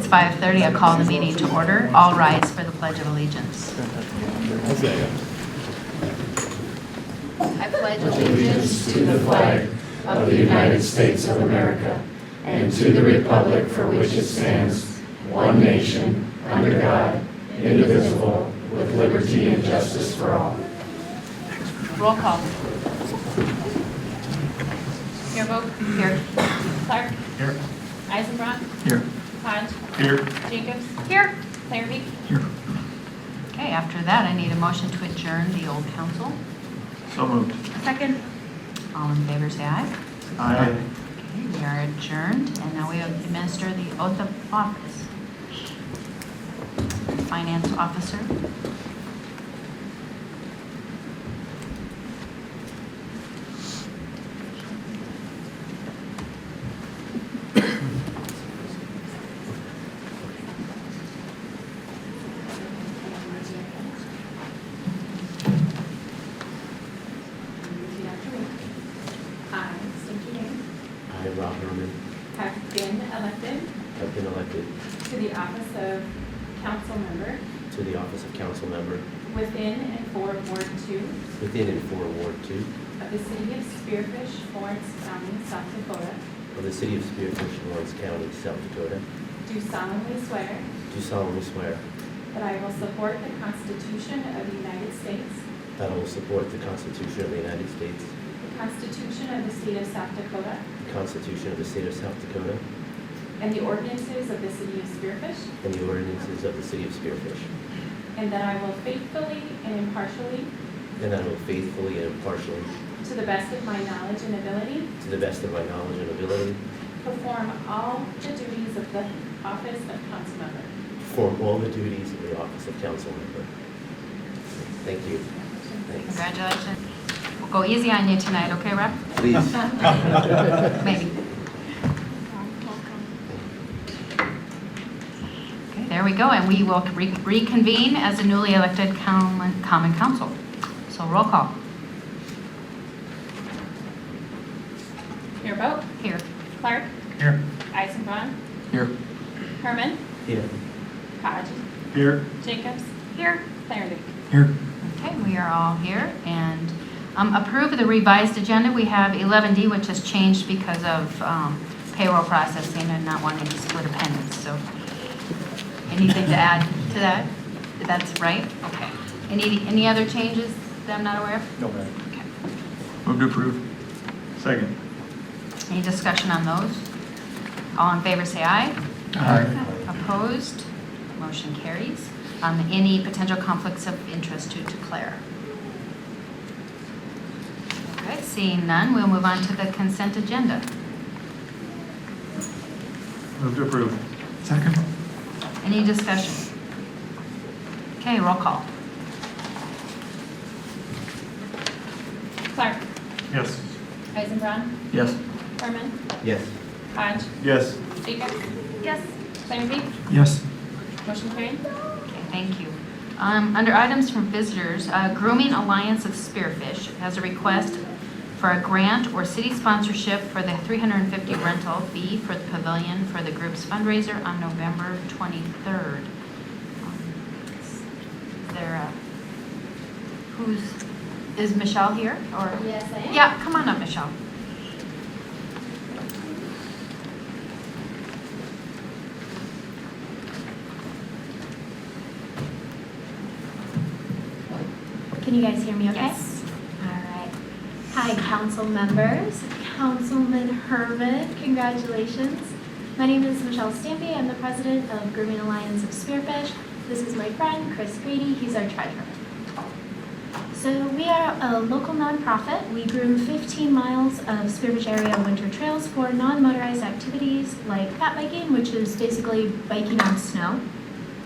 5:30. I call the meeting to order. All rise for the Pledge of Allegiance. I pledge Allegiance to the flag of the United States of America and to the republic for which it stands, one nation, under God, indivisible, with liberty and justice for all. Roll call. Yearboat. Here. Clark. Here. Eisenbrod. Here. Hodge. Here. Jacobs. Here. Larrabee. Here. Okay, after that, I need a motion to adjourn the old council. So moved. A second. All in favor, say aye. Aye. Okay, we are adjourned, and now we administer the oath of office. Finance officer. I, state your name, I, Rob Herman, have been elected to to the office of council member the office of council member within and for Ward 2 within and for Ward 2 of the city of Spearfish, Florence County, South Dakota. of the city of Spearfish, Lawrence County, South Dakota. Do solemnly swear Do solemnly swear that I will support the Constitution of the United States, that I will support the Constitution of the United States, the Constitution of the state of South Dakota, the Constitution of the state of South Dakota, and the ordinances of the city of Spearfish, and the ordinances of the city of Spearfish, and that I will faithfully and impartially, and that I will faithfully and impartially, to the best of my knowledge and ability, to the best of my knowledge and ability, perform all the duties of the office of council member. perform all the duties of the office of council member. Thank you. Thanks. Congratulations. We'll go easy on you tonight, okay, Rep? Please. Maybe. Okay, there we go, and we will reconvene as a newly elected common council. So roll call. Yearboat. Here. Clark. Here. Eisenbrod. Here. Herman. Here. Hodge. Here. Jacobs. Here. Larrabee. Here. Okay, we are all here, and approve the revised agenda. We have 11D, which has changed because of payroll processing and not wanting to split appendix. So anything to add to that? That's right? Okay. Any other changes that I'm not aware of? No, ma'am. Okay. Move to approve. Second. Any discussion on those? All in favor, say aye. Aye. Opposed? Motion carries. Any potential conflicts of interest to declare? Okay, seeing none, we'll move on to the consent agenda. Move to approve. Second. Any discussion? Okay, roll call. Clark. Yes. Eisenbrod. Yes. Herman. Yes. Hodge. Yes. Jacobs. Yes. Larrabee. Yes. Motion carried. Okay, thank you. Under items from visitors, Grooming Alliance of Spearfish has a request for a grant or city sponsorship for the $350 rental fee for the pavilion for the group's fundraiser on November 23rd. Is Michelle here? Or Yes, I am. yeah, come on up, Michelle. Can you guys hear me okay? Yes. All right. Hi, council members. Councilman Herman, congratulations. My name is Michelle Stampy. I'm the president of Grooming Alliance of Spearfish. This is my friend, Chris Grady. He's our treasurer. So we are a local nonprofit. We groom 15 miles of Spearfish area winter trails for non-motorized activities like fat biking, which is basically biking on snow,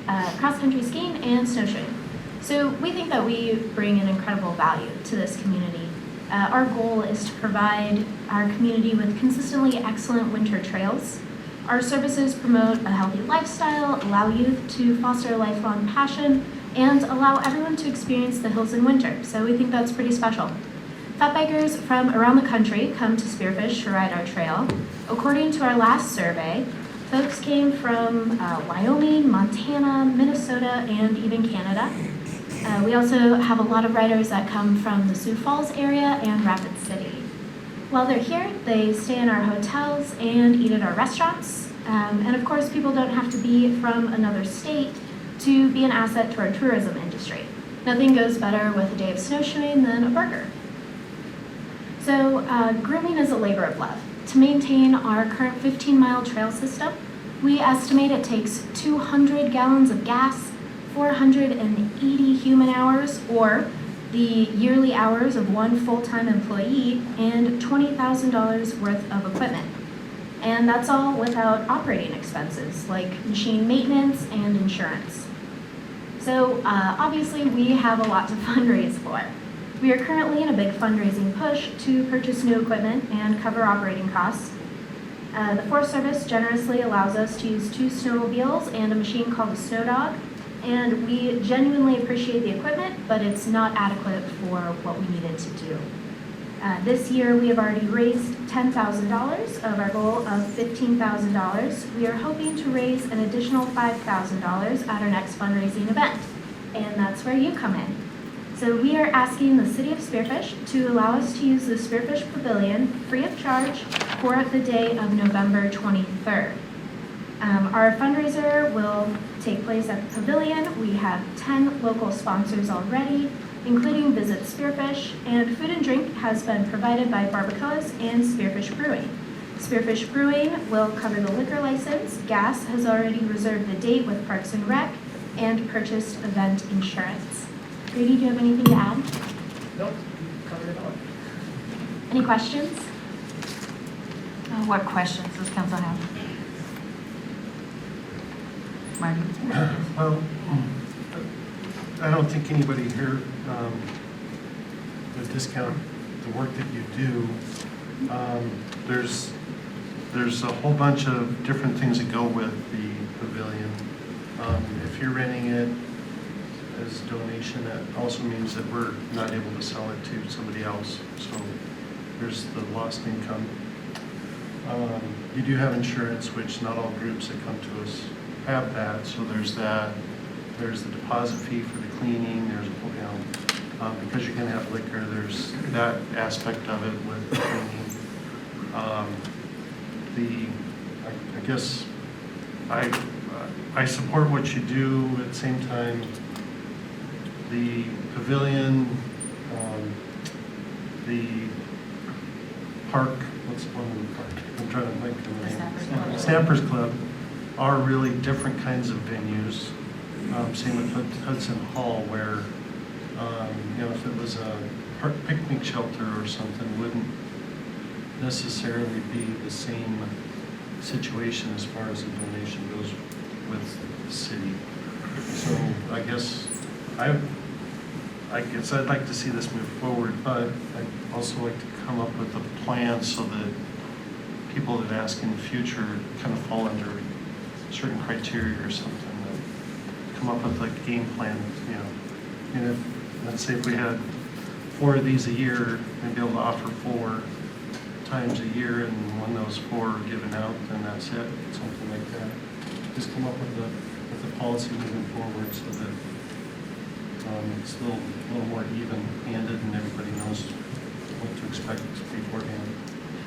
cross-country skiing, and snowshoeing. So we think that we bring an incredible value to this community. Our goal is to provide our community with consistently excellent winter trails. Our services promote a healthy lifestyle, allow youth to foster a lifelong passion, and allow everyone to experience the hills in winter. So we think that's pretty special. Fat bikers from around the country come to Spearfish to ride our trail. According to our last survey, Folks came from Wyoming, Montana, Minnesota, and even Canada. We also have a lot of riders that come from the Sioux Falls area and Rapid City. While they're here, they stay in our hotels and eat at our restaurants. And of course, people don't have to be from another state to be an asset to our tourism industry. Nothing goes better with a day of snowshoeing than a burger. So grooming is a labor of love. To maintain our current 15-mile trail system, we estimate it takes 200 gallons of gas, 480 human hours, or the yearly hours of one full-time employee, and $20,000 worth of equipment. And that's all without operating expenses like machine maintenance and insurance. So obviously we have a lot to fundraise for. We are currently in a big fundraising push to purchase new equipment and cover operating costs. The Forest Service generously allows us to use 2 snowmobiles and a machine called a snow dog, and we genuinely appreciate the equipment, but it's not adequate for what we needed to do. This year we have already raised $10,000 of our goal of $15,000. We are hoping to raise an additional $5,000 at our next fundraising event, and that's where you come in. So we are asking the City of Spearfish to allow us to use the Spearfish Pavilion free of charge for the day of November 23rd. Our fundraiser will take place at the Pavilion. We have 10 local sponsors already, including Visit Spearfish, and food and drink has been provided by Barbacoas and Spearfish Brewing. Spearfish Brewing will cover the liquor license. Gas has already reserved the date with Parks and Rec and purchased event insurance. Grady, do you have anything to add? Nope, covered it all. Any questions? What questions does council have? Marty? Well, I don't think anybody here would discount the work that you do. There's a whole bunch of different things that go with the pavilion. If you're renting it as a donation, that also means that we're not able to sell it to somebody else. So there's the lost income. You do have insurance, which not all groups that come to us have that. So there's that. There's the deposit fee for the cleaning. There's, because you can have liquor, there's that aspect of it with the cleaning. I guess I support what you do. At the same time, the pavilion, the park, what's the one in the park? I'm trying to think of the name. Snappers Club are really different kinds of venues. Same with Hudson Hall, where if it was a picnic shelter or something, wouldn't necessarily be the same situation as far as the donation goes with the city. So I guess I'd like to see this move forward, but I'd also like to come up with a plan so that people that ask in the future kind of fall under certain criteria or something. Come up with like a game plan, let's say if we had 4 of these a year, we'd be able to offer 4 times a year, and when those 4 are given out, then that's it, something like that. Just come up with a policy moving forward so that it's a little more even-handed and everybody knows what to expect beforehand.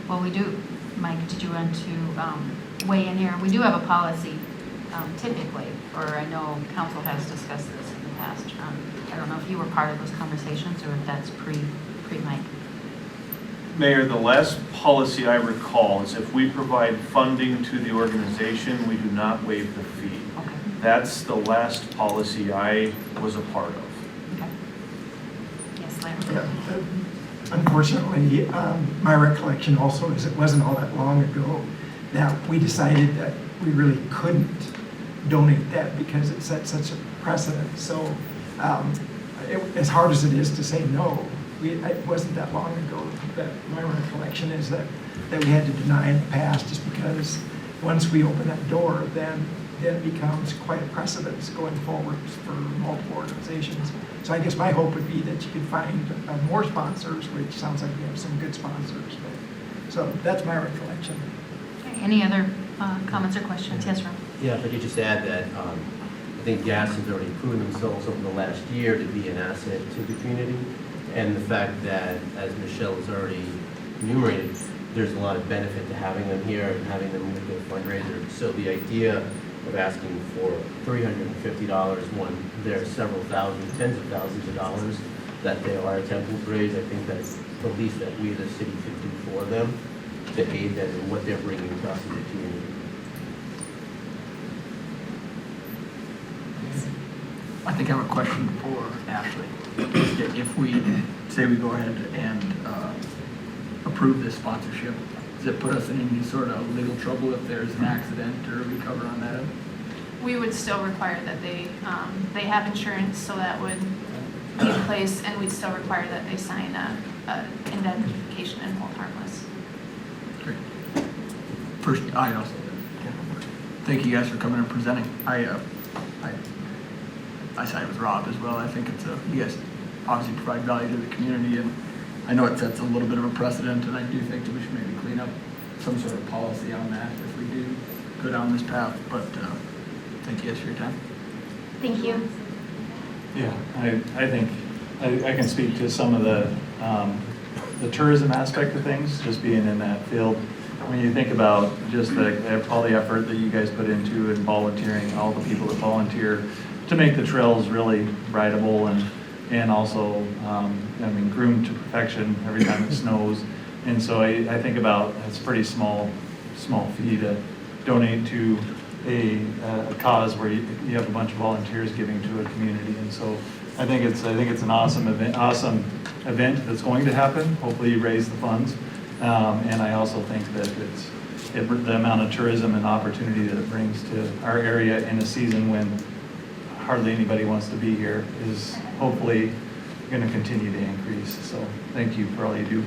Well, we do. Mike, did you want to weigh in here? We do have a policy typically, or I know council has discussed this in the past. I don't know if you were part of those conversations or if that's pre-Mike. Mayor, the last policy I recall is if we provide funding to the organization, we do not waive the fee. Okay. That's the last policy I was a part of. Okay. Yes, Larry. Yeah, unfortunately, my recollection also is it wasn't all that long ago that we decided that we really couldn't donate that because it set such a precedent. So as hard as it is to say no, it wasn't that long ago that my recollection is that we had to deny in the past, just because once we open that door, then it becomes quite a precedent going forward for multiple organizations. So I guess my hope would be that you could find more sponsors, which sounds like we have some good sponsors. So that's my recollection. Okay. Any other comments or questions? Yes, Ron? Yeah, if I could just add that I think gas has already proven themselves over the last year to be an asset to the community. And the fact that, as Michelle has already enumerated, there's a lot of benefit to having them here and having them with the fundraiser. So the idea of asking for $350 when there are several thousand, tens of thousands of dollars that they are attempting to raise, I think that's the least that we as a city could do for them to aid them in what they're bringing to us as a community. I think I have a question for Ashley. If we, say we go ahead and approve this sponsorship, does it put us in any sort of legal trouble if there's an accident, or we cover on that? We would still require that they have insurance, so that would be in place, and we'd still require that they sign a indemnification and hold harmless. Great. First, I also, thank you guys for coming and presenting. I side with Rob as well. I think you guys obviously provide value to the community, and I know it sets a little bit of a precedent, and I do think that we should maybe clean up some sort of policy on that if we do go down this path, but thank you guys for your time. Thank you. Yeah, I think I can speak to some of the tourism aspect of things, just being in that field. When you think about just all the effort that you guys put into and volunteering, all the people that volunteer to make the trails really rideable and also, groomed to perfection every time it snows. And so I think about it's a pretty small fee to donate to a cause where you have a bunch of volunteers giving to a community. And so I think it's an awesome event that's going to happen. Hopefully you raise the funds. And I also think that the amount of tourism and opportunity that it brings to our area in a season when hardly anybody wants to be here is hopefully going to continue to increase. So thank you for all you do.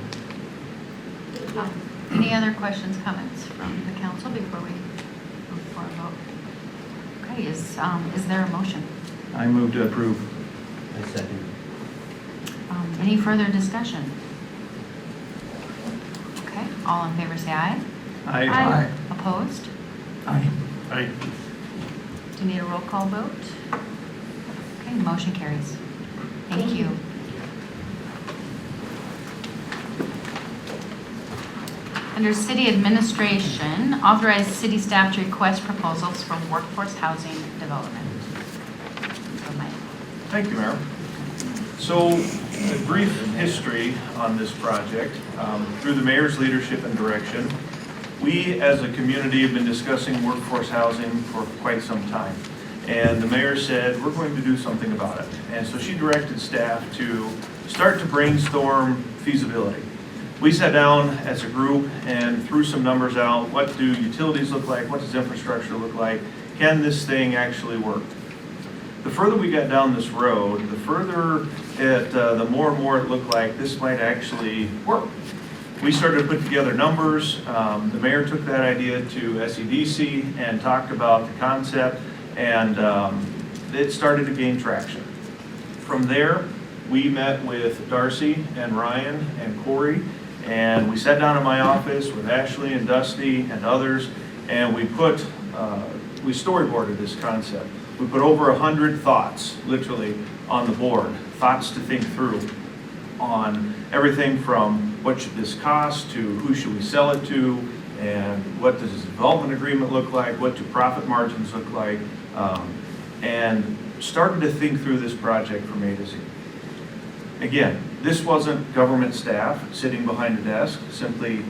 Any other questions, comments from the council before we move for a vote? Okay, is there a motion? I move to approve. I second. Any further discussion? Okay, all in favor say aye. Aye. Opposed? Aye. Aye. Do you need a roll call vote? Okay, motion carries. Thank you. Under city administration, authorize city staff to request proposals for workforce housing development. So, Mike. Thank you, Mayor. So, a brief history on this project. Through the mayor's leadership and direction, we as a community have been discussing workforce housing for quite some time. And the mayor said, we're going to do something about it. And so she directed staff to start to brainstorm feasibility. We sat down as a group and threw some numbers out. What do utilities look like? What does infrastructure look like? Can this thing actually work? The further we got down this road, the further the more and more it looked like this might actually work. We started to put together numbers. The mayor took that idea to SEDC and talked about the concept, and it started to gain traction. From there, we met with Darcy and Ryan and Corey, and we sat down in my office with Ashley and Dusty and others, and we storyboarded this concept. We put over 100 thoughts, literally, on the board, thoughts to think through on everything from what should this cost to who should we sell it to, and what does this development agreement look like, what do profit margins look like, and started to think through this project from A to Z. Again, this wasn't government staff sitting behind a desk simply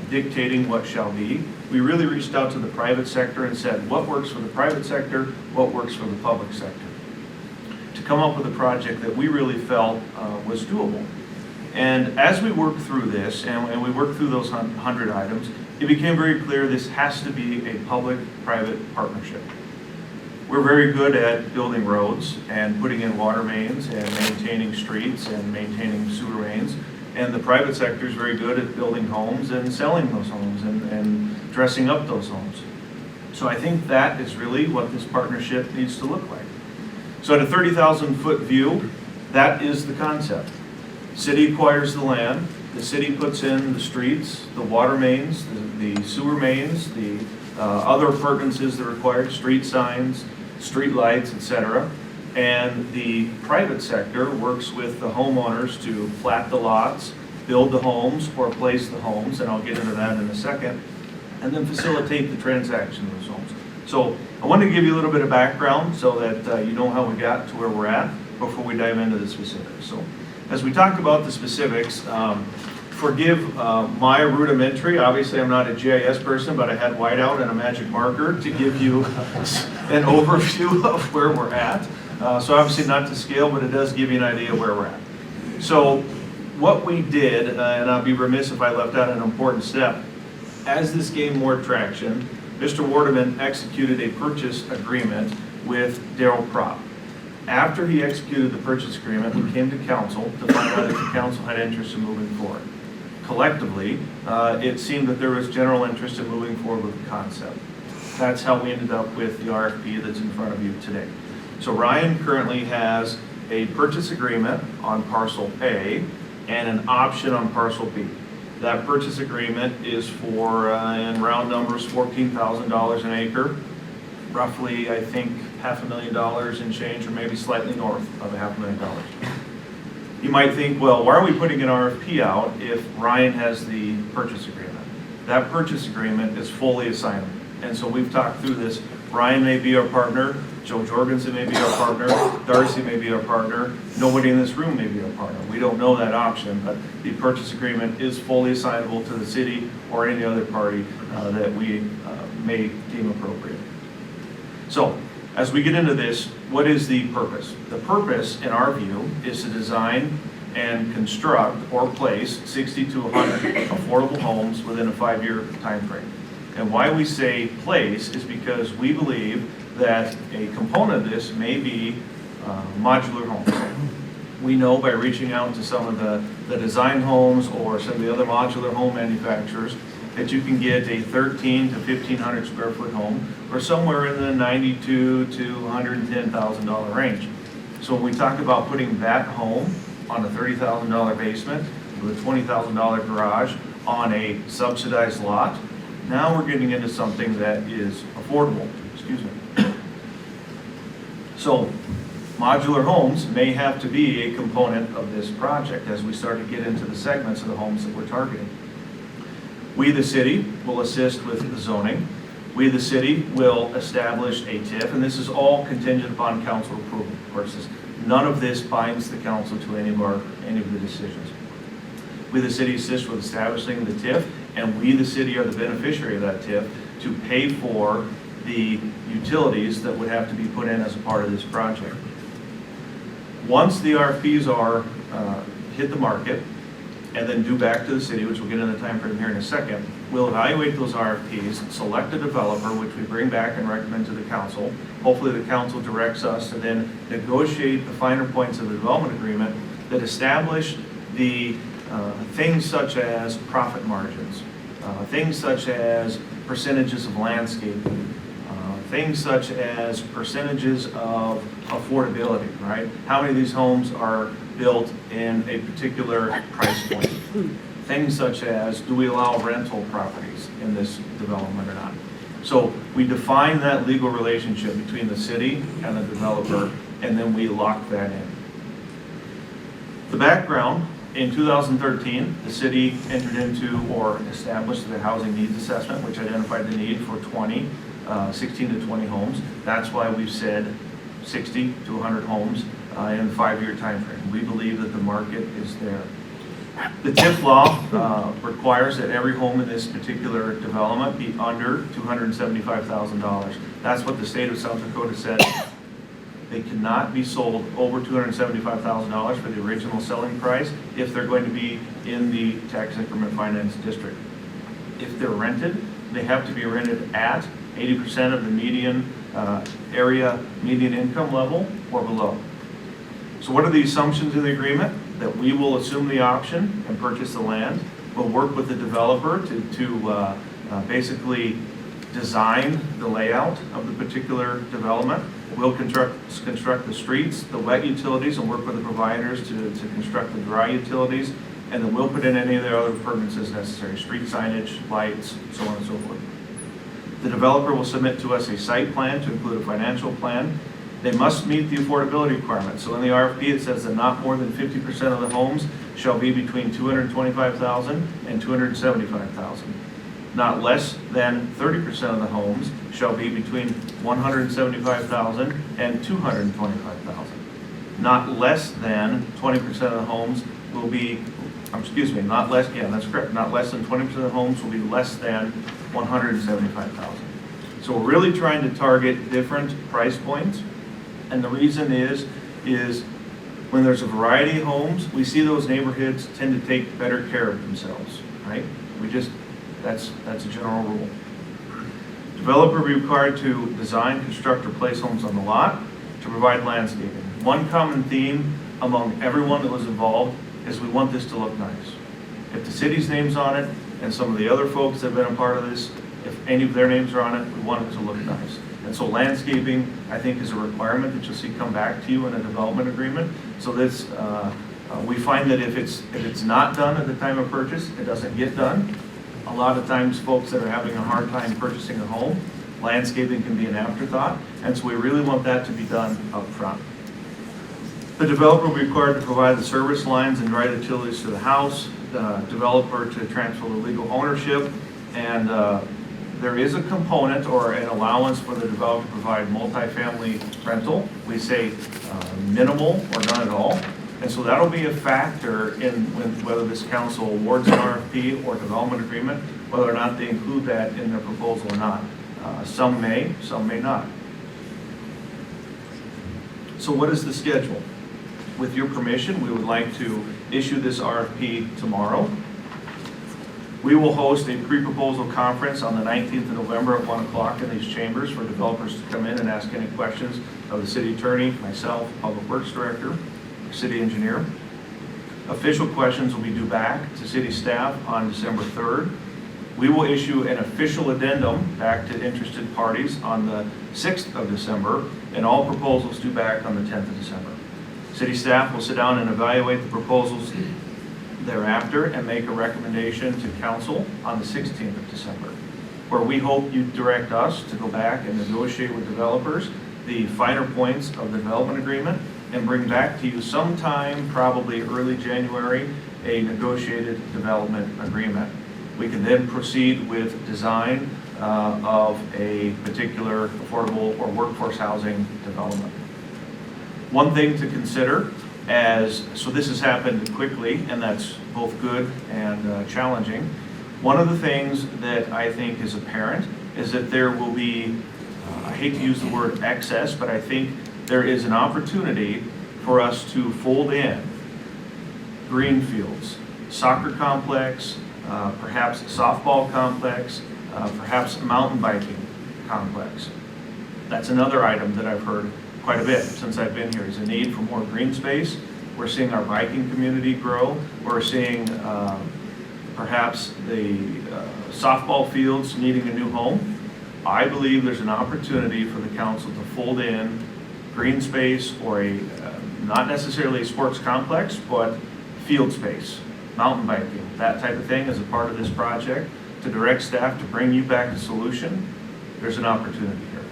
dictating what shall be. We really reached out to the private sector and said, what works for the private sector, what works for the public sector, to come up with a project that we really felt was doable. And as we worked through this, and we worked through those 100 items, it became very clear this has to be a public-private partnership. We're very good at building roads and putting in water mains and maintaining streets and maintaining sewer mains. And the private sector is very good at building homes and selling those homes and dressing up those homes. So I think that is really what this partnership needs to look like. So at a 30,000 foot view, that is the concept. City acquires the land, The city puts in the streets, the water mains, the sewer mains, the other appurtenances that are required, street signs, street lights, etc. And the private sector works with the homeowners to plat the lots, build the homes, or place the homes, and I'll get into that in a second, and then facilitate the transaction of those homes. So I want to give you a little bit of background so that you know how we got to where we're at before we dive into the specifics. So as we talk about the specifics, forgive my rudimentary. Obviously, I'm not a GIS person, but I had whiteout and a magic marker to give you an overview of where we're at. So obviously not to scale, but it does give you an idea of where we're at. So what we did, and I'll be remiss if I left out an important step, as this gained more traction, Mr. Wardeman executed a purchase agreement with Darrell Prop. After he executed the purchase agreement, we came to council to find out if the council had interest in moving forward. Collectively, it seemed that there was general interest in moving forward with the concept. That's how we ended up with the RFP that's in front of you today. So Ryan currently has a purchase agreement on parcel A and an option on parcel B. That purchase agreement is for, in round numbers, $14,000 an acre, roughly, I think, $500,000 in change, or maybe slightly north of $500,000. You might think, well, why are we putting an RFP out if Ryan has the purchase agreement? That purchase agreement is fully assignable. And so we've talked through this. Ryan may be our partner, Joe Jorgensen may be our partner, Darcy may be our partner, nobody in this room may be our partner. We don't know that option, but the purchase agreement is fully assignable to the city or any other party that we may deem appropriate. So, as we get into this, what is the purpose? The purpose, in our view, is to design and construct or place 60 to 100 affordable homes within a 5-year time frame. And why we say place is because we believe that a component of this may be modular homes. We know by reaching out to some of the design homes or some of the other modular home manufacturers that you can get a 13 to 1,500 square foot home for somewhere in the $92,000 to $110,000 range. So when we talk about putting that home on a $30,000 basement with a $20,000 garage on a subsidized lot, now we're getting into something that is affordable. Excuse me. So modular homes may have to be a component of this project as we start to get into the segments of the homes that we're targeting. We, the city, will assist with the zoning. We, the city, will establish a TIF, and this is all contingent upon council approval. Of course, none of this binds the council to any of the decisions. We, the city, assist with establishing the TIF, and we, the city, are the beneficiary of that TIF to pay for the utilities that would have to be put in as a part of this project. Once the RFPs are hit the market, and then due back to the city, which we'll get into the time frame here in a second, we'll evaluate those RFPs, select a developer, which we bring back and recommend to the council. Hopefully the council directs us to then negotiate the finer points of the development agreement that establish the things such as profit margins, things such as percentages of landscaping, things such as percentages of affordability, right? How many of these homes are built in a particular price point? Things such as, do we allow rental properties in this development or not? So we define that legal relationship between the city and the developer, and then we lock that in. The background, in 2013, the city entered into or established the housing needs assessment, which identified the need for 16 to 20 homes. That's why we've said 60 to 100 homes in the 5-year time frame. We believe that the market is there. The TIF law requires that every home in this particular development be under $275,000. That's what the state of South Dakota said. They cannot be sold over $275,000 for the original selling price if they're going to be in the tax increment finance district. If they're rented, they have to be rented at 80% of the median area median income level or below. So what are the assumptions in the agreement? That we will assume the option and purchase the land. We'll work with the developer to basically design the layout of the particular development. We'll construct the streets, the wet utilities, and work with the providers to construct the dry utilities. and then we'll put in any of the other permits as necessary, street signage, lights, so on and so forth. The developer will submit to us a site plan to include a financial plan. They must meet the affordability requirements. So in the RFP, it says that not more than 50% of the homes shall be between $225,000 and $275,000. Not less than 30% of the homes shall be between $175,000 and $225,000. Not less than 20% of the homes will be, not less, yeah, that's correct. Not less than 20% of the homes will be less than $175,000. So we're really trying to target different price points. And the reason is when there's a variety of homes, we see those neighborhoods tend to take better care of themselves, right? That's a general rule. Developer will be required to design, construct, or place homes on the lot to provide landscaping. One common theme among everyone that was involved is we want this to look nice. If the city's name's on it, and some of the other folks that have been a part of this, if any of their names are on it, we want it to look nice. And so landscaping, I think, is a requirement that you'll see come back to you in a development agreement. So this, we find that if it's not done at the time of purchase, it doesn't get done. A lot of times folks that are having a hard time purchasing a home, landscaping can be an afterthought, and so we really want that to be done up front. The developer will be required to provide the service lines and right utilities to the house, the developer to transfer the legal ownership, and there is a component or an allowance for the developer to provide multifamily rental. We say minimal or none at all. And so that'll be a factor in whether this council awards an RFP or development agreement, whether or not they include that in their proposal or not. Some may not. So what is the schedule? With your permission, we would like to issue this RFP tomorrow. We will host a pre-proposal conference on the 19th of November at 1 o'clock in these chambers for developers to come in and ask any questions of the city attorney, myself, Public Works Director, city engineer. Official questions will be due back to city staff on December 3rd. We will issue an official addendum back to interested parties on the 6th of December, and all proposals due back on the 10th of December. City staff will sit down and evaluate the proposals thereafter and make a recommendation to council on the 16th of December, where we hope you direct us to go back and negotiate with developers the finer points of the development agreement and bring back to you sometime, probably early January, a negotiated development agreement. We can then proceed with design of a particular affordable or workforce housing development. One thing to consider so this has happened quickly, and that's both good and challenging. One of the things that I think is apparent is that there will be, I hate to use the word excess, but I think there is an opportunity for us to fold in green fields, soccer complex, perhaps a softball complex, perhaps a mountain biking complex. That's another item that I've heard quite a bit since I've been here, is a need for more green space. We're seeing our biking community grow. We're seeing perhaps the softball fields needing a new home. I believe there's an opportunity for the council to fold in green space or not necessarily a sports complex, but field space, mountain biking, that type of thing as a part of this project, to direct staff to bring you back a solution. There's an opportunity here.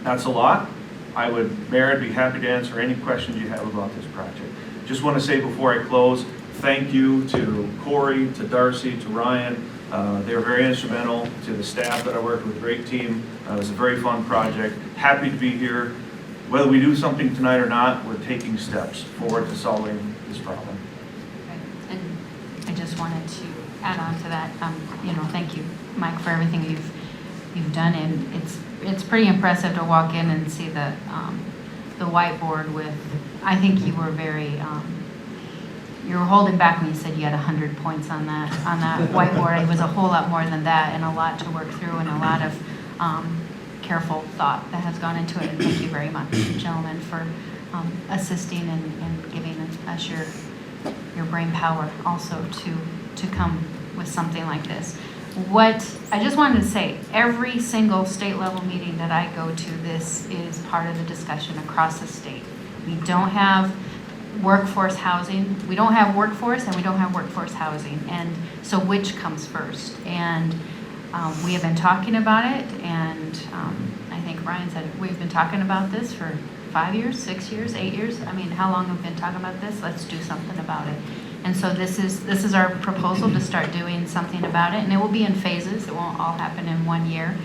That's a lot. Mayor, I'd be happy to answer any questions you have about this project. Just want to say before I close, thank you to Corey, to Darcy, to Ryan. They were very instrumental, to the staff that I worked with, great team. It was a very fun project. Happy to be here. Whether we do something tonight or not, we're taking steps forward to solving this problem. And I just wanted to add on to that, thank you, Mike, for everything you've done, and it's pretty impressive to walk in and see the whiteboard with, I think you were very, you were holding back when you said you had 100 points on that whiteboard. It was a whole lot more than that, and a lot to work through, and a lot of careful thought that has gone into it. And thank you very much, gentlemen, for assisting and giving us your brain power also to come with something like this. What I just wanted to say, every single state level meeting that I go to, this is part of the discussion across the state. We don't have workforce housing. We don't have workforce and we don't have workforce housing. And so which comes first? And we have been talking about it, and I think Ryan said we've been talking about this for 5 years, 6 years, 8 years. I mean, how long have we been talking about this? Let's do something about it. And so this is our proposal to start doing something about it, and it will be in phases. It won't all happen in 1 year.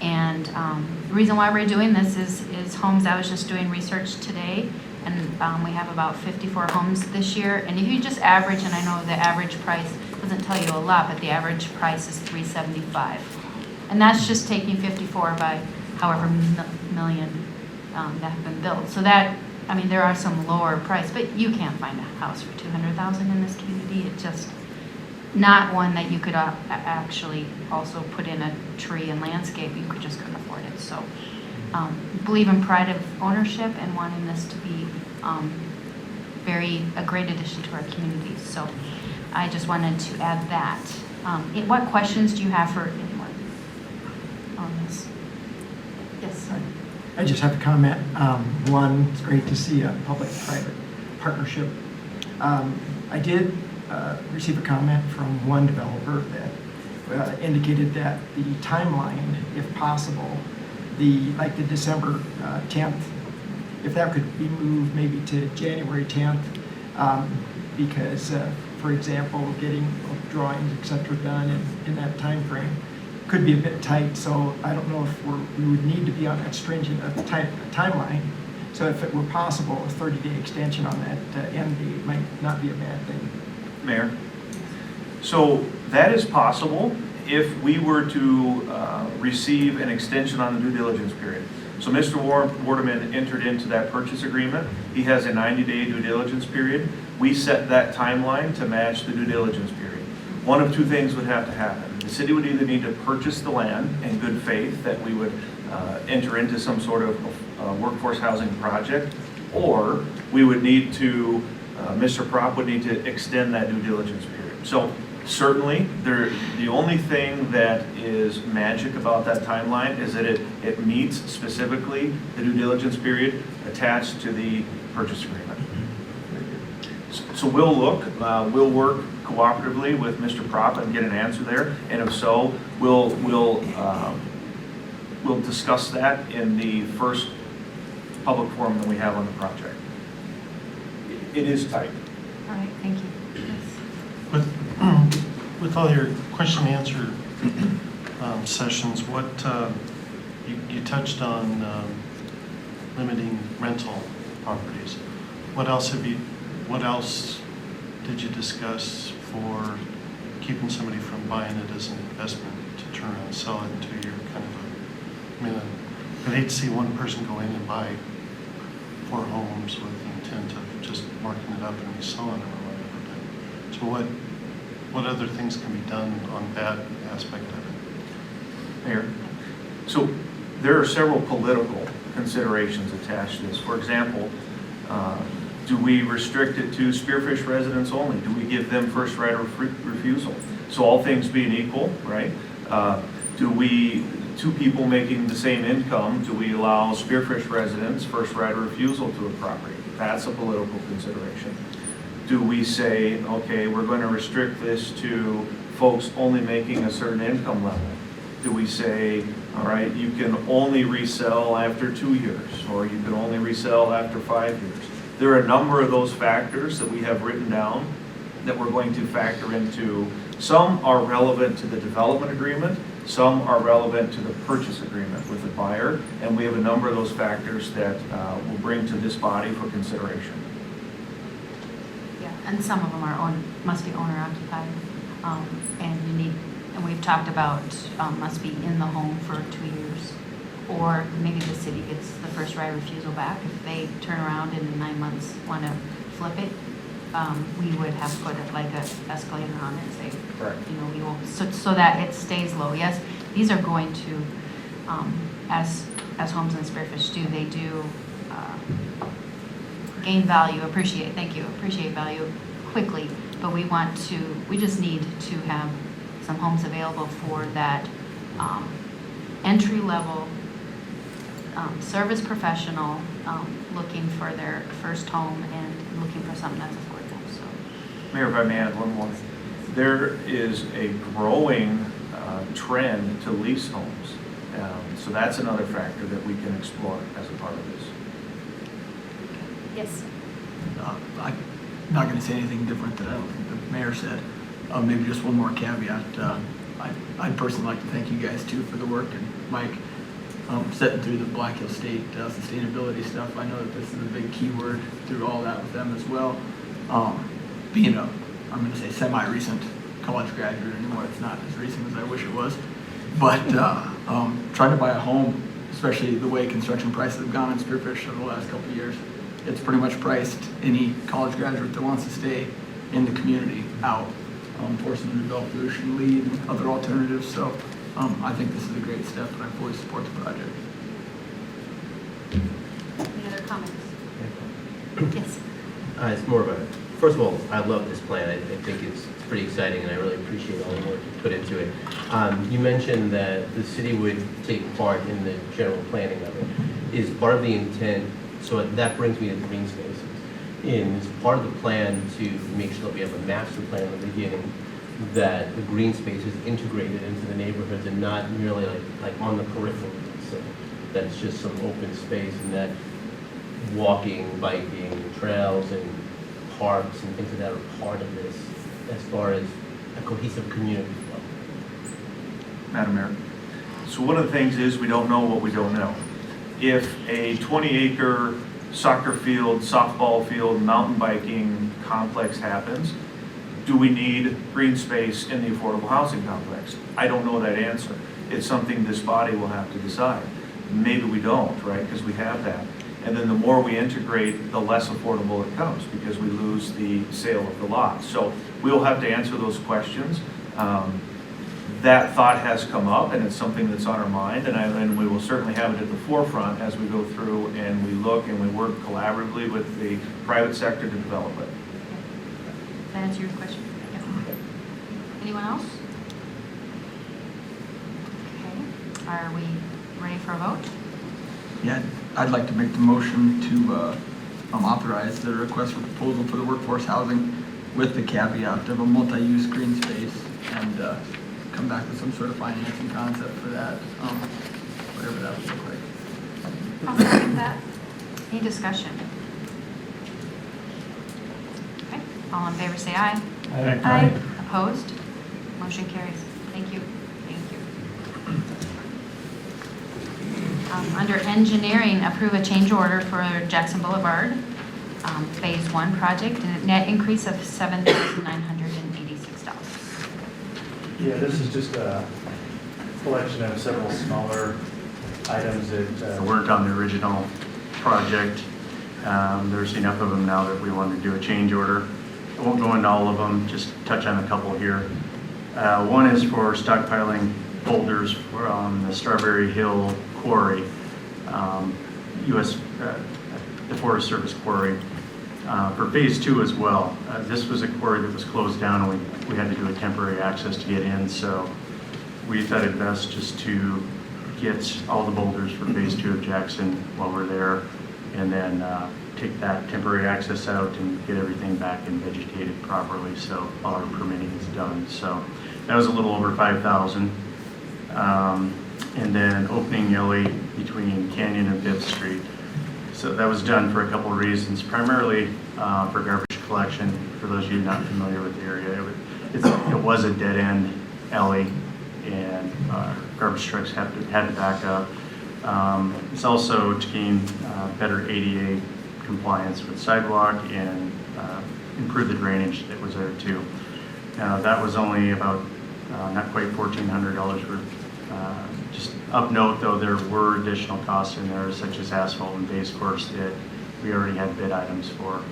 And the reason why we're doing this is homes. I was just doing research today, and we have about 54 homes this year. And if you just average, and I know the average price doesn't tell you a lot, but the average price is $375, and that's just taking 54 by however million that have been built. So that, I mean, there are some lower price, but you can't find a house for $200,000 in this community. It's just not one that you could actually also put in a tree and landscape. You could just couldn't afford it. So believe in pride of ownership and wanting this to be a great addition to our community. So I just wanted to add that. What questions do you have for anyone on this? Yes, sir. I just have a comment. One, it's great to see a public-private partnership. I did receive a comment from one developer that indicated that the timeline, if possible, the December 10th, if that could be moved maybe to January 10th, because, for example, getting drawings, et cetera, done in that time frame could be a bit tight. So I don't know if we would need to be on that stringent timeline. So if it were possible, a 30-day extension on that end date might not be a bad thing. Mayor? So that is possible if we were to receive an extension on the due diligence period. So Mr. Waterman entered into that purchase agreement. He has a 90-day due diligence period. We set that timeline to match the due diligence period. One of two things would have to happen. The city would either need to purchase the land in good faith that we would enter into some sort of workforce housing project, or we would need to, Mr. Prop would need to extend that due diligence period. So certainly, the only thing that is magic about that timeline is that it meets specifically the due diligence period attached to the purchase agreement. So we'll work cooperatively with Mr. Prop and get an answer there, and if so, we'll discuss that in the first public forum that we have on the project. It is tight. All right, thank you. Yes. With all your question and answer sessions, what you touched on limiting rental properties. What else did you discuss for keeping somebody from buying it as an investment to turn around and sell it into your kind of I'd hate to see one person go in and buy 4 homes with the intent of just marking it up and reselling it or whatever. So what other things can be done on that aspect of it? Mayor, so there are several political considerations attached to this. For example, do we restrict it to Spearfish residents only? Do we give them first right of refusal? So all things being equal, right? Two people making the same income, do we allow Spearfish residents first right of refusal to a property? That's a political consideration. Do we say, okay, we're going to restrict this to folks only making a certain income level? Do we say, all right, you can only resell after 2 years, or you can only resell after 5 years? There are a number of those factors that we have written down that we're going to factor into. Some are relevant to the development agreement, some are relevant to the purchase agreement with the buyer, and we have a number of those factors that we'll bring to this body for consideration. Yeah, and some of them must be owner occupied, and we've talked about must be in the home for 2 years, or maybe the city gets the first right of refusal back if they turn around and in 9 months want to flip it. We would have to put it like an escalator on it and say, Correct. we won't, so that it stays low. Yes, these are going to, as homes in Spearfish do, they do gain value, appreciate value quickly, but we just need to have some homes available for that entry level service professional looking for their first home and looking for something that's affordable, so. Mayor, if I may add one more. There is a growing trend to lease homes. So that's another factor that we can explore as a part of this. Yes. I'm not going to say anything different that I don't think the mayor said. Maybe just one more caveat. I'd personally like to thank you guys too for the work, and Mike, setting through the Black Hill State sustainability stuff. I know that this is a big keyword through all that with them as well. Being I'm going to say semi-recent college graduate anymore, it's not as recent as I wish it was, but trying to buy a home, especially the way construction prices have gone in Spearfish over the last couple of years, it's pretty much priced any college graduate that wants to stay in the community out, forcing them to develop pollution, lead, and other alternatives. So I think this is a great step, and I fully support the project. Any other comments? Yes. It's more of a, first of all, I love this plan. I think it's pretty exciting, and I really appreciate all the work you put into it. You mentioned that the city would take part in the general planning of it. Is part of the intent, so that brings me to the green spaces. Is part of the plan to make sure that we have a master plan in the beginning, that the green space is integrated into the neighborhoods and not merely like on the periphery, so that it's just some open space, and that walking, biking, trails, and parks and things like that are part of this as far as a cohesive community flow. Madam Mayor. So one of the things is we don't know what we don't know. If a 20-acre soccer field, softball field, mountain biking complex happens, do we need green space in the affordable housing complex? I don't know that answer. It's something this body will have to decide. Maybe we don't, right, because we have that. And then the more we integrate, the less affordable it comes because we lose the sale of the lot. So we'll have to answer those questions. That thought has come up, and it's something that's on our mind, and we will certainly have it at the forefront as we go through and we look and we work collaboratively with the private sector to develop it. Does that answer your question? Yes. Anyone else? Okay. Are we ready for a vote? Yeah, I'd like to make the motion to authorize the request for proposal for the workforce housing with the caveat of a multi-use green space, and come back with some sort of financing concept for that, whatever that would look like. I'll second that. Any discussion? Okay, all in favor say aye. Aye. Opposed? Motion carries. Thank you. Thank you. Under engineering, approve a change order for Jackson Boulevard, Phase 1 project, and a net increase of $7,986. Yeah, this is just a collection of several smaller items that weren't on the original project. There's enough of them now that we wanted to do a change order. I won't go into all of them, just touch on a couple here. One is for stockpiling boulders from the Strawberry Hill Quarry, the Forest Service quarry, for Phase 2 as well. This was a quarry that was closed down, and we had to do a temporary access to get in, so we thought it best just to get all the boulders for Phase 2 of Jackson while we're there, and then take that temporary access out and get everything back and vegetated properly, so all our permitting is done. So that was a little over $5,000. And then opening alley between Canyon and 5th Street. So that was done for a couple of reasons, primarily for garbage collection. For those of you not familiar with the area, it was a dead-end alley, and garbage trucks had to back up. It's also to gain better ADA compliance with sidewalk and improve the drainage that was there too. Now that was only about not quite $1,400 worth. Just up note though, there were additional costs in there such as asphalt and base course that we already had bid items for.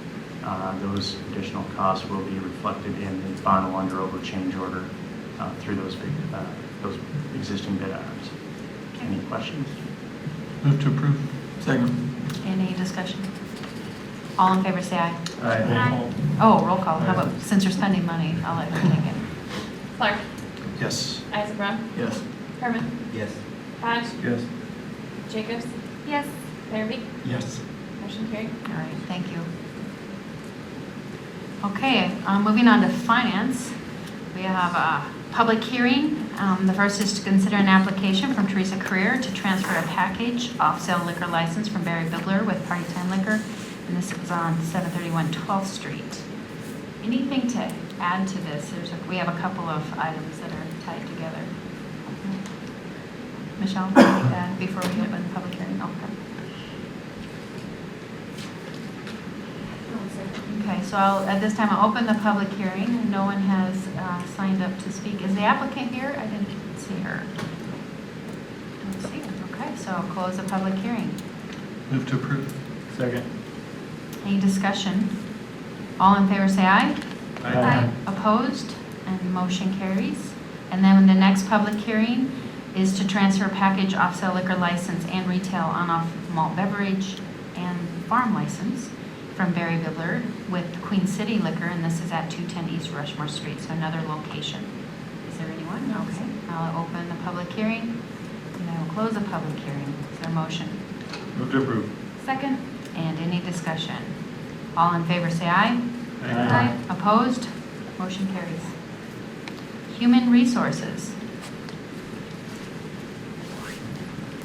Those additional costs will be reflected in the final under-over change order through those existing bid items. Any questions? Move to approve. Second. Any discussion? All in favor say aye. Aye. Oh, roll call. How about, since we're spending money, I'll let her take it. Clark, Yes. Isaac Brown, Yes. Herman, Yes. Hodge, Yes. Jacobs, Yes. Larrabee? Yes. Motion carried. All right, thank you. Okay, moving on to finance. We have a public hearing. The first is to consider an application from Teresa Career to transfer a package off-sale liquor license from Barry Bibler with Party Time Liquor, and this is on 731 12th Street. Anything to add to this? We have a couple of items that are tied together. Michelle, anything to add before we open the public hearing? Okay. Okay, so at this time, I'll open the public hearing. No one has signed up to speak. Is the applicant here? I didn't see her. Don't see her. Okay, so I'll close the public hearing. Move to approve. Second. Any discussion? All in favor say aye. Aye. Opposed? And the motion carries. And then the next public hearing is to transfer a package off-sale liquor license and retail on-off malt beverage and farm license from Barry Bibler with Queen City Liquor, and this is at 210 East Rushmore Street, so another location. Is there anyone? Okay, I'll open the public hearing, and I will close the public hearing. Is there a motion? Move to approve. Second. And any discussion? All in favor say aye. Aye. Opposed? Motion carries. Human Resources.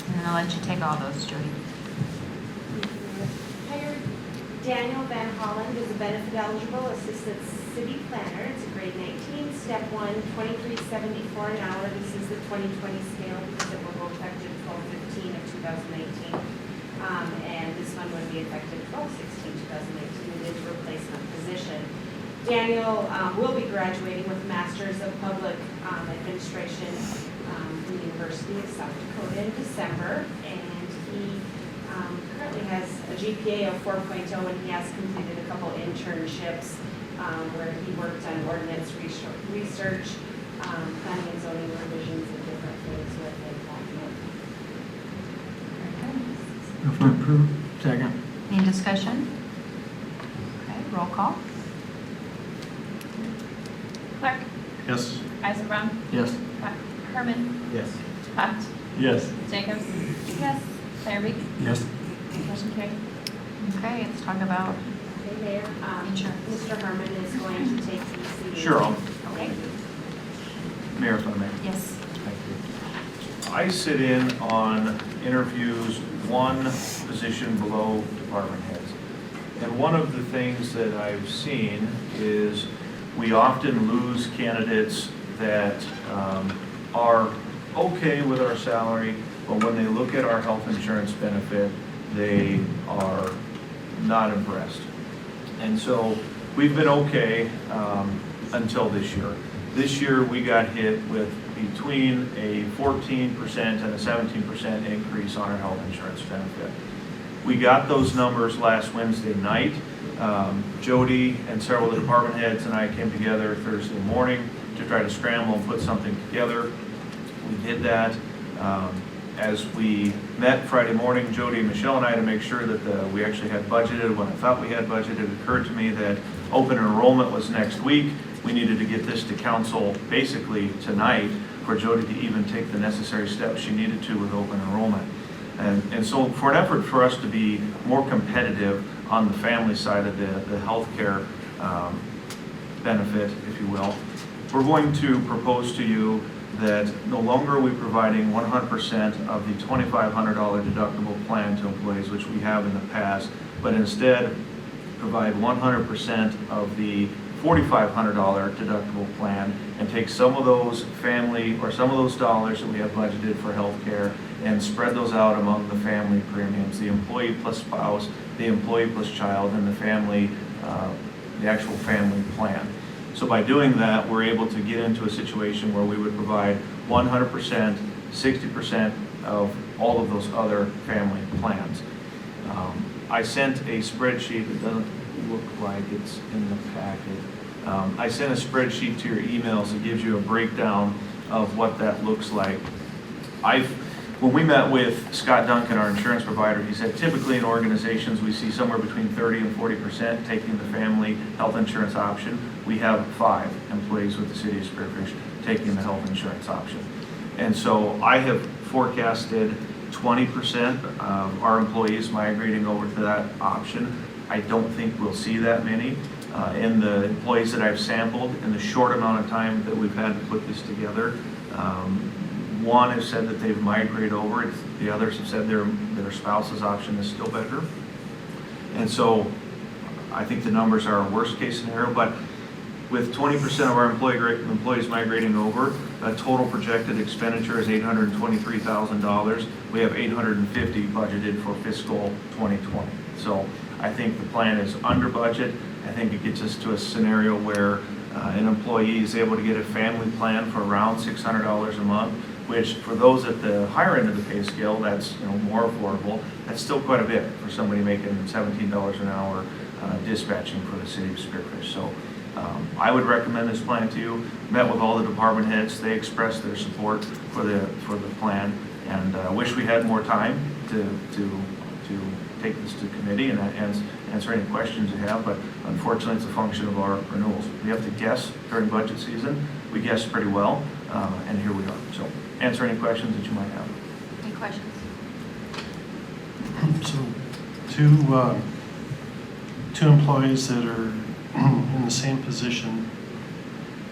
And then I'll let you take all those, Jody. Hired Daniel Van Holland is a benefit-eligible assistant city planner. It's a grade 19, step 1, $23.74 an hour. This is the 2020 scale because it will go effective 12/15 of 2018. And this one would be effective 12/16/2018. It is a replacement position. Daniel will be graduating with a Master's of Public Administration from the University of South Dakota in December, and he currently has a GPA of 4.0, and he has completed a couple internships where he worked on ordinance research, planning and zoning revisions, and different things with it. Move to approve. Second. Any discussion? Okay, roll call. Clark. Yes. Eisenbrown. Yes. Herman. Yes. Pott. Yes. Jacobs. Yes. Larrabee. Yes. Motion carried. Okay, let's talk about Okay, Mayor, insurance. Mr. Herman is going to take these. Sure, Okay. Mayor, if I may. Yes. Thank you. I sit in on interviews, one position below department heads. And one of the things that I've seen is we often lose candidates that are okay with our salary, but when they look at our health insurance benefit, they are not impressed. And so we've been okay until this year. This year, we got hit with between a 14% and a 17% increase on our health insurance benefit. We got those numbers last Wednesday night. Jody and several of the department heads and I came together Thursday morning to try to scramble and put something together. We did that. As we met Friday morning, Jody, Michelle, and I, to make sure that we actually had budgeted what I thought we had budgeted, it occurred to me that open enrollment was next week. We needed to get this to council basically tonight for Jody to even take the necessary steps she needed to with open enrollment. And so for an effort for us to be more competitive on the family side of the healthcare benefit, if you will, we're going to propose to you that no longer are we providing 100% of the $2,500 deductible plan to employees, which we have in the past, but instead provide 100% of the $4,500 deductible plan and take some of those family or some of those dollars that we have budgeted for health care and spread those out among the family premiums, the employee plus spouse, the employee plus child, and the family, the actual family plan. So by doing that, we're able to get into a situation where we would provide 100%, 60% of all of those other family plans. I sent a spreadsheet that doesn't look like it's in the packet. I sent a spreadsheet to your emails that gives you a breakdown of what that looks like. When we met with Scott Duncan, our insurance provider, he said typically in organizations we see somewhere between 30 and 40% taking the family health insurance option. We have 5 employees with the city of Spearfish taking the health insurance option. And so I have forecasted 20% of our employees migrating over to that option. I don't think we'll see that many. In the employees that I've sampled, in the short amount of time that we've had to put this together, one has said that they've migrated over. The others have said their spouse's option is still better. And so I think the numbers are a worst case scenario, but with 20% of our employees migrating over, a total projected expenditure is $823,000. We have $850 budgeted for fiscal 2020. So I think the plan is under budget. I think it gets us to a scenario where an employee is able to get a family plan for around $600 a month, which for those at the higher end of the pay scale, that's more affordable. That's still quite a bit for somebody making $17 an hour dispatching for the city of Spearfish. So I would recommend this plan to you. Met with all the department heads. They expressed their support for the plan, and wish we had more time to take this to committee and answer any questions you have, but unfortunately it's a function of our renewals. We have to guess during budget season. We guessed pretty well, and here we are. So answer any questions that you might have. Any questions? So two employees that are in the same position,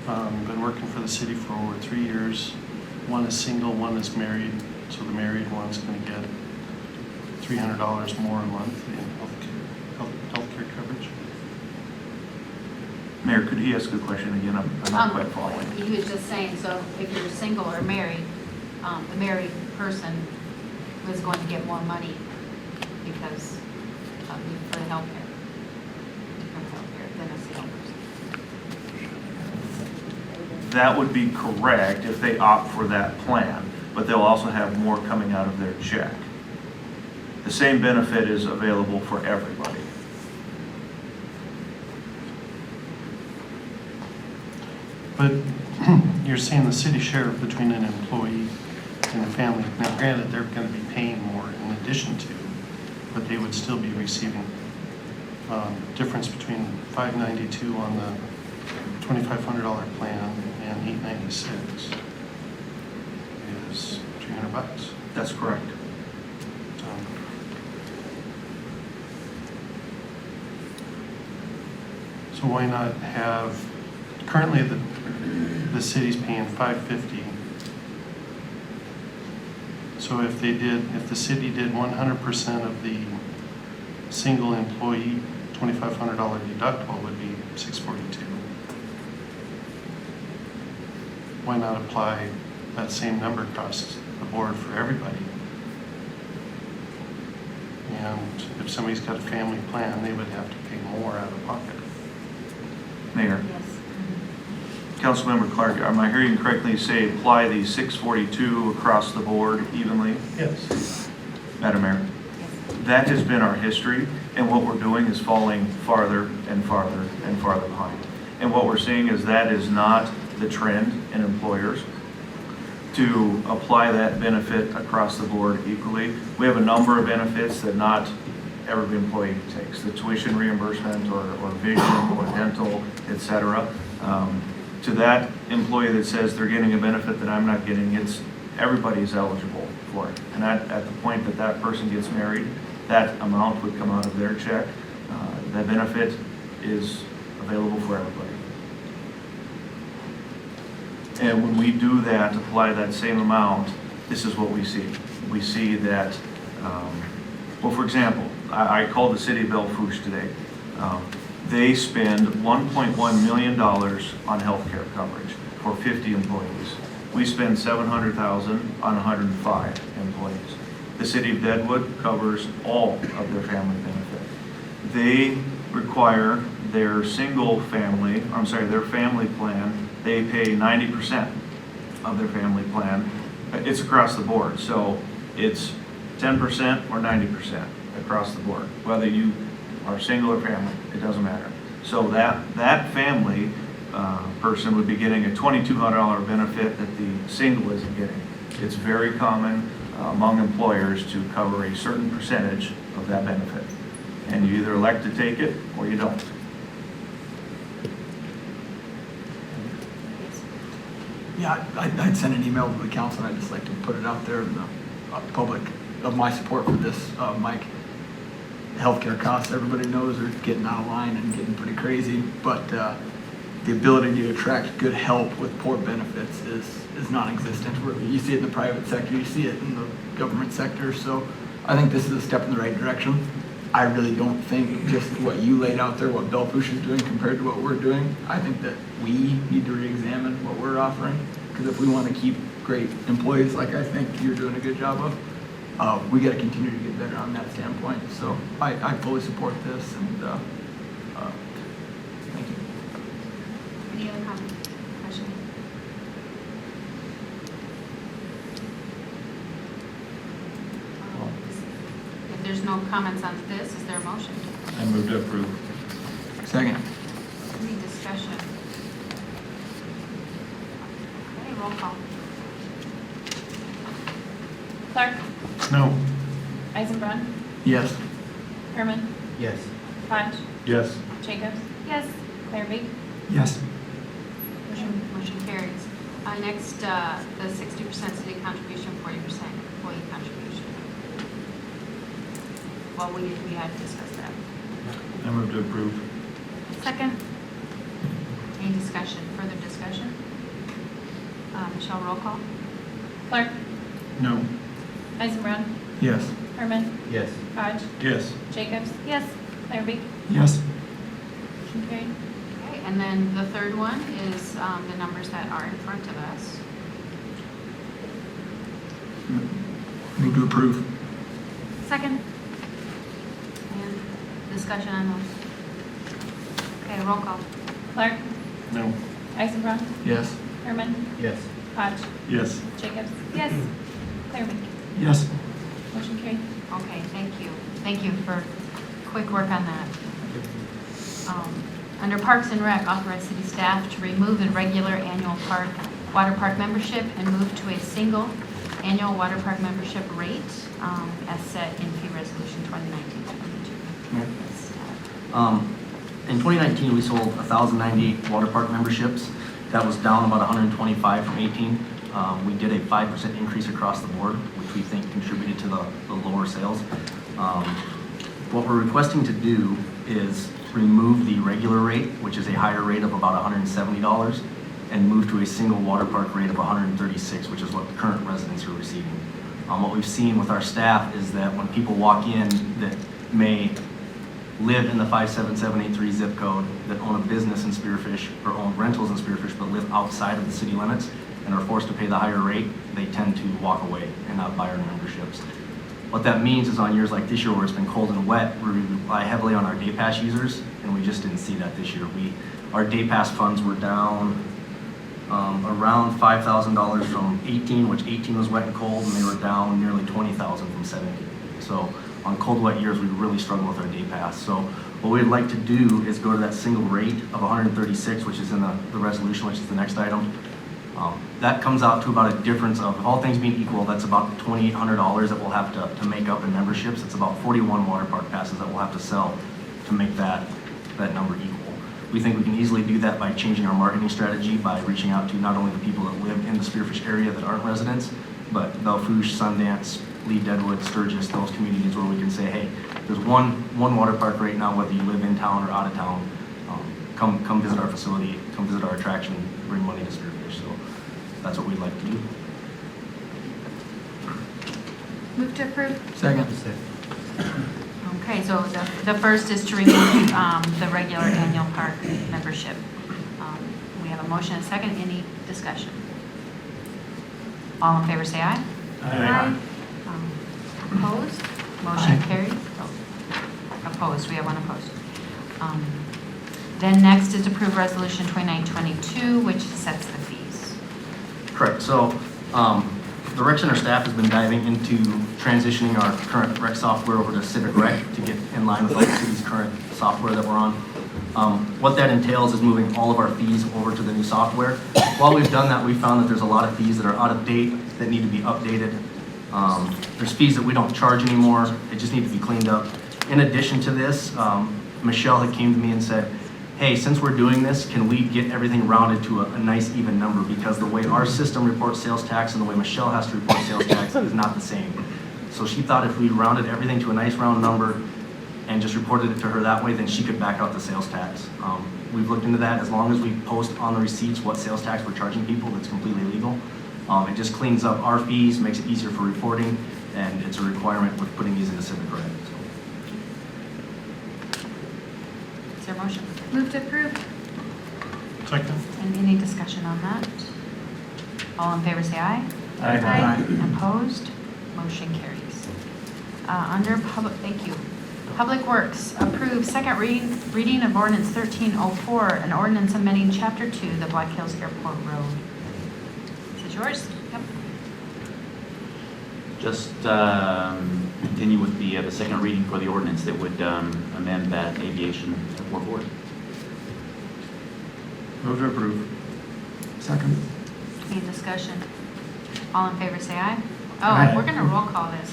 been working for the city for over 3 years. One is single, one is married, so the married one's going to get $300 more a month in healthcare coverage. Mayor, could he ask a question again? I'm not quite following. He was just saying, so if you're single or married, the married person was going to get more money because for the healthcare than a single person. That would be correct if they opt for that plan, but they'll also have more coming out of their check. The same benefit is available for everybody. But you're saying the city share between an employee and a family. Now granted, they're going to be paying more in addition to, but they would still be receiving difference between $592 on the $2,500 plan and $896 is $300. That's correct. So why not have, currently the city's paying $550. So if the city did 100% of the single employee, $2,500 deductible would be $642. Why not apply that same number across the board for everybody? And if somebody's got a family plan, they would have to pay more out of pocket. Mayor. Yes. Councilmember Clark, am I hearing correctly say apply the 642 across the board evenly? Yes. Madam Mayor, that has been our history, and what we're doing is falling farther and farther and farther behind. And what we're seeing is that is not the trend in employers to apply that benefit across the board equally. We have a number of benefits that not every employee takes, the tuition reimbursement or vision or dental, et cetera. To that employee that says they're getting a benefit that I'm not getting, everybody's eligible for it. And at the point that that person gets married, that amount would come out of their check. That benefit is available for everybody. And when we do that, apply that same amount, this is what we see. We see that, well, for example, I called the city of Belfouche today. They spend $1.1 million on healthcare coverage for 50 employees. We spend $700,000 on 105 employees. The city of Deadwood covers all of their family benefit. They require their their family plan, they pay 90% of their family plan. It's across the board, so it's 10% or 90% across the board, whether you are single or family, it doesn't matter. So that family person would be getting a $2,200 benefit that the single isn't getting. It's very common among employers to cover a certain percentage of that benefit. And you either elect to take it or you don't. Yeah, I'd send an email to the council, and I'd just like to put it out there in the public of my support for this, Mike. Healthcare costs, everybody knows, are getting out of line and getting pretty crazy, but the ability to attract good help with poor benefits is non-existent. You see it in the private sector, you see it in the government sector, so I think this is a step in the right direction. I really don't think just what you laid out there, what Bellpush is doing compared to what we're doing, I think that we need to re-examine what we're offering, because if we want to keep great employees, like I think you're doing a good job of, we got to continue to get better on that standpoint. So I fully support this, and thank you. Any other comments, questions? If there's no comments on this, is there a motion? I move to approve. Second. Any discussion? Okay, roll call. Clark, No. Eisenbrun, Yes. Herman, Yes. Hodge, Yes. Jacobs, Yes. Clairby, Yes. Motion carries. Next, the 60% city contribution, 40% employee contribution. Well, we had to discuss that. I move to approve. Second. Any discussion, further discussion? Michelle, roll call? Clark, No. Eisenbrun, Yes. Herman, Yes. Hodge, Yes. Jacobs, Yes. Clairby, Yes. motion carried. Okay, and then the third one is the numbers that are in front of us. Move to approve. Second. And discussion on those. Okay, roll call. Clark, No. Eisenbrun, Yes. Herman, Yes. Hodge, Yes. Jacobs, Yes. Clairby, Yes. motion carried. Okay, thank you. Thank you for quick work on that. Under Parks and Rec, authorize city staff to remove the regular annual water park membership and move to a single annual water park membership rate as set in fee resolution 2019-22. In 2019, we sold 1,098 water park memberships. That was down about 125 from 18. We did a 5% increase across the board, which we think contributed to the lower sales. What we're requesting to do is remove the regular rate, which is a higher rate of about $170, and move to a single water park rate of $136, which is what the current residents are receiving. What we've seen with our staff is that when people walk in that may live in the 57783 zip code, that own a business in Spearfish or own rentals in Spearfish but live outside of the city limits and are forced to pay the higher rate, they tend to walk away and not buy our memberships. What that means is on years like this year where it's been cold and wet, we rely heavily on our day pass users, and we just didn't see that this year. Our day pass funds were down around $5,000 from 18, which 18 was wet and cold, and they were down nearly 20,000 from 17. So on cold, wet years, we really struggle with our day pass. So what we'd like to do is go to that single rate of 136, which is in the resolution, which is the next item. That comes out to about a difference of, all things being equal, that's about $2,800 that we'll have to make up in memberships. It's about 41 water park passes that we'll have to sell to make that number equal. We think we can easily do that by changing our marketing strategy, by reaching out to not only the people that live in the Spearfish area that aren't residents, but Bellpush, Sundance, Lee, Deadwood, Sturgis, those communities where we can say, hey, there's one water park right now, whether you live in town or out of town, come visit our facility, come visit our attraction, bring money to Spearfish. So that's what we'd like to do. Move to approve. Second. Okay, so the first is to remove the regular annual park membership. We have a motion and a second. Any discussion? All in favor say aye. Aye. Opposed? Motion carries. Oh, opposed, we have one opposed. Then next is approve resolution 2922, which sets the fees. Correct. So the rec center staff has been diving into transitioning our current rec software over to Civic Rec to get in line with the city's current software that we're on. What that entails is moving all of our fees over to the new software. While we've done that, we found that there's a lot of fees that are out of date that need to be updated. There's fees that we don't charge anymore. They just need to be cleaned up. In addition to this, Michelle had came to me and said, hey, since we're doing this, can we get everything rounded to a nice even number? Because the way our system reports sales tax and the way Michelle has to report sales tax is not the same. So she thought if we rounded everything to a nice round number and just reported it to her that way, then she could back out the sales tax. We've looked into that. As long as we post on the receipts what sales tax we're charging people, that's completely legal. It just cleans up our fees, makes it easier for reporting, and it's a requirement with putting these into Civic Credit. Is there a motion? Move to approve. Second. And any discussion on that? All in favor, say aye. Aye. Opposed? Motion carries. Under public, thank you. Public Works, approve second reading of ordinance 1304, an ordinance amending chapter 2, the Black Hills Airport Road. This is yours. Yep. Just continue with the second reading for the ordinance that would amend that aviation airport board. Move to approve. Second. Any discussion? All in favor, say aye. Oh, Aye. we're gonna roll call this.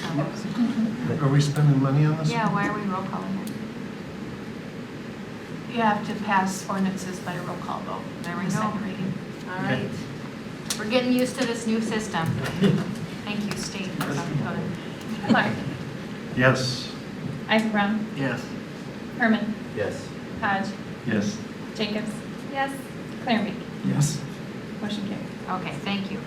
Are we spending money on this? Yeah, why are we roll calling it? You have to pass ordinances by a roll call vote. There we on the go. Second reading. All right. We're getting used to this new system. Thank you, State of South Dakota. Clark. Yes. Eisenbrown. Yes. Herman. Yes. Hodge. Yes. Jacobs. Yes. Clarenbeek. Yes. Motion carried. Okay, thank you.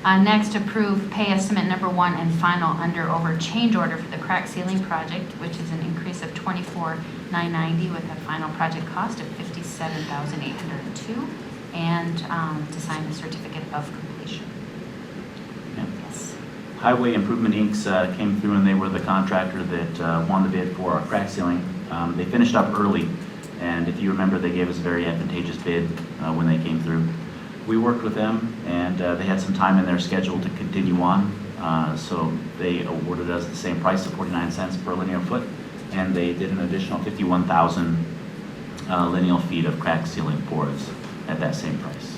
Next, approve pay estimate number 1 and final under over change order for the crack ceiling project, which is an increase of $24,990 with a final project cost of $57,802, and to sign the certificate of completion. Yeah. Yes. Highway Improvement Inc. Came through and they were the contractor that won the bid for our crack ceiling. They finished up early, and if you remember, they gave us a very advantageous bid when they came through. We worked with them, and they had some time in their schedule to continue on, so they awarded us the same price of 49 cents per linear foot, and they did an additional 51,000 lineal feet of crack ceiling for us at that same price.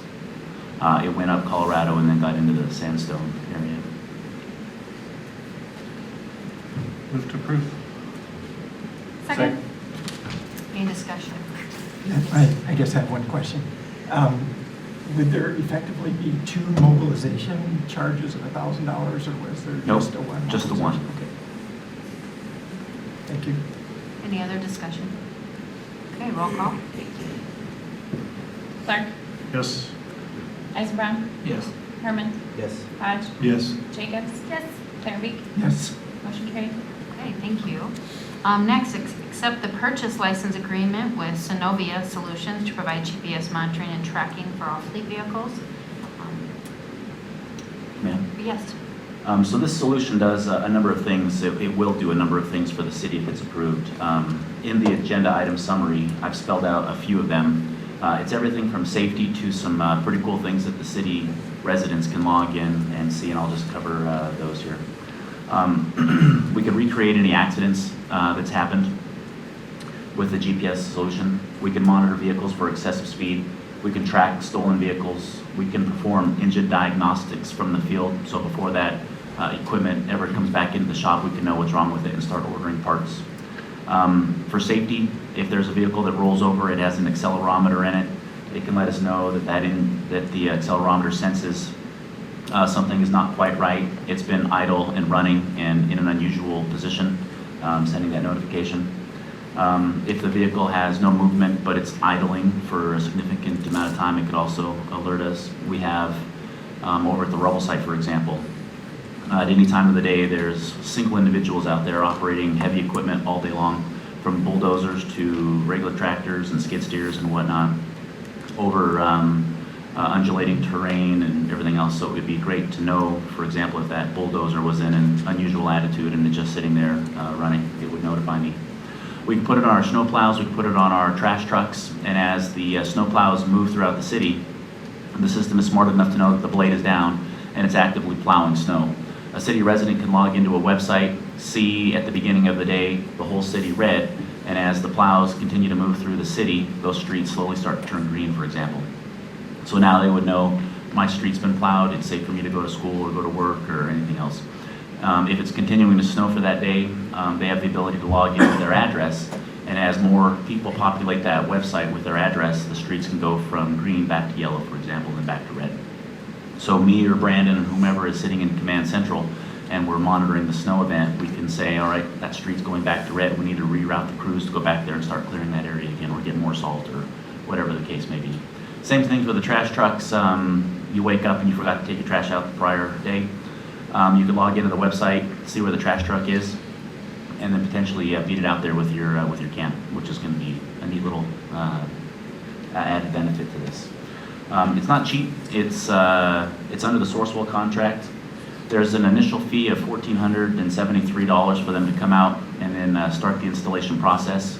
It went up Colorado and then got into the sandstone area. Move to approve. Second. Any discussion? I guess I have one question. Would there effectively be 2 mobilization charges of $1,000, or was there Nope, just a one? just the one. Okay. Thank you. Any other discussion? Okay, roll call. Clark. Yes. Eisenbrown. Yes. Herman. Yes. Hodge. Yes. Jacobs. Yes. Clarenbeek. Yes. Motion carried. Okay, thank you. Next, accept the purchase license agreement with Synovia Solutions to provide GPS monitoring and tracking for all fleet vehicles. Ma'am? Yes. So this solution does a number of things. It will do a number of things for the city if it's approved. In the agenda item summary, I've spelled out a few of them. It's everything from safety to some pretty cool things that the city residents can log in and see, and I'll just cover those here. We can recreate any accidents that's happened with the GPS solution. We can monitor vehicles for excessive speed. We can track stolen vehicles. We can perform engine diagnostics from the field. So before that equipment ever comes back into the shop, we can know what's wrong with it and start ordering parts. For safety, if there's a vehicle that rolls over, it has an accelerometer in it. It can let us know that the accelerometer senses something is not quite right. It's been idle and running and in an unusual position, sending that notification. If the vehicle has no movement but it's idling for a significant amount of time, it could also alert us. We have over at the rubble site, for example, at any time of the day, there's single individuals out there operating heavy equipment all day long, from bulldozers to regular tractors and skid steers and whatnot, over undulating terrain and everything else. So it would be great to know, for example, if that bulldozer was in an unusual attitude and it's just sitting there running, it would notify me. We can put it on our snow plows, we can put it on our trash trucks, and as the snow plows move throughout the city, the system is smart enough to know that the blade is down and it's actively plowing snow. A city resident can log into a website, see at the beginning of the day the whole city red, and as the plows continue to move through the city, those streets slowly start to turn green, for example. So now they would know my street's been plowed, it's safe for me to go to school or go to work or anything else. If it's continuing to snow for that day, they have the ability to log in with their address, and as more people populate that website with their address, the streets can go from green back to yellow, for example, and back to red. So me or Brandon or whomever is sitting in Command Central and we're monitoring the snow event, we can say, all right, that street's going back to red, we need to reroute the crews to go back there and start clearing that area again, or get more salt, or whatever the case may be. Same thing with the trash trucks. You wake up and you forgot to take your trash out the prior day. You can log into the website, see where the trash truck is, and then potentially beat it out there with your can, which is going to be a neat little added benefit to this. It's not cheap. It's under the Sourcewell contract. There's an initial fee of $1,473 for them to come out and then start the installation process,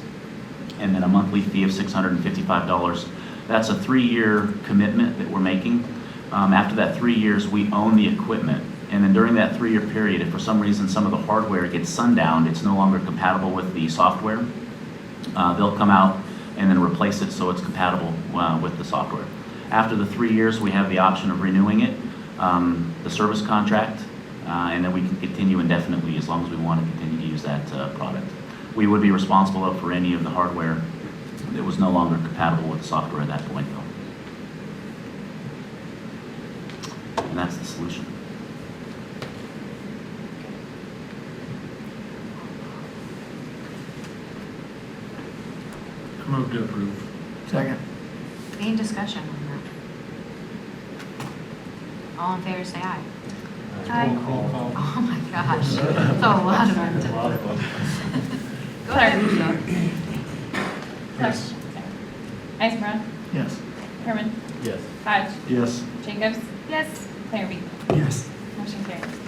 and then a monthly fee of $655. That's a 3-year commitment that we're making. After that 3 years, we own the equipment. And then during that 3-year period, if for some reason some of the hardware gets sundowned, it's no longer compatible with the software, they'll come out and then replace it so it's compatible with the software. After the 3 years, we have the option of renewing it, the service contract, and then we can continue indefinitely as long as we want to continue to use that product. We would be responsible for any of the hardware that was no longer compatible with the software at that point, though. And that's the solution. Move to approve. Second. Any discussion on that? All in favor, say aye. Aye. Oh my gosh, that's a lot of them. Go ahead, Michelle. Yes. Eisenbrown, Yes. Herman, Yes. Hodge, Yes. Jacobs, Yes. Larrabee. Yes. Motion carries.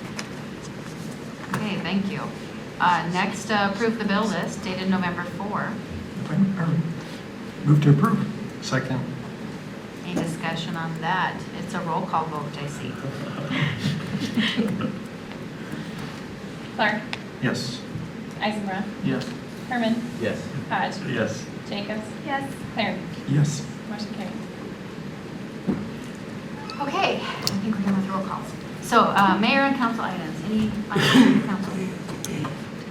Okay, thank you. Next, approve the bill list dated November 4. Move to approve. Second. Any discussion on that? It's a roll call vote, I see. Clark, Yes. Eisenbrown, Yes. Herman, Yes. Hodge, Yes. Jacobs. Yes. Larrabee. Yes. Motion carries. Okay, I think we're done with roll calls. So, mayor and council items, any items for council to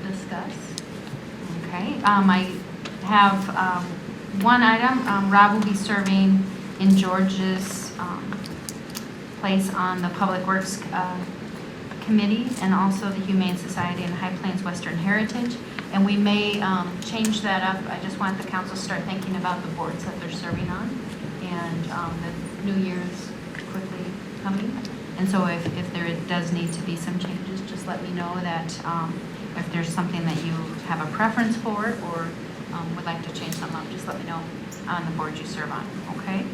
discuss? Okay, I have one item. Rob will be serving in George's place on the Public Works Committee and also the Humane Society and High Plains Western Heritage. And we may change that up. I just want the council to start thinking about the boards that they're serving on. And the New Year's quickly coming. And so if there does need to be some changes, just let me know that if there's something that you have a preference for or would like to change something up, just let me know on the board you serve on, okay?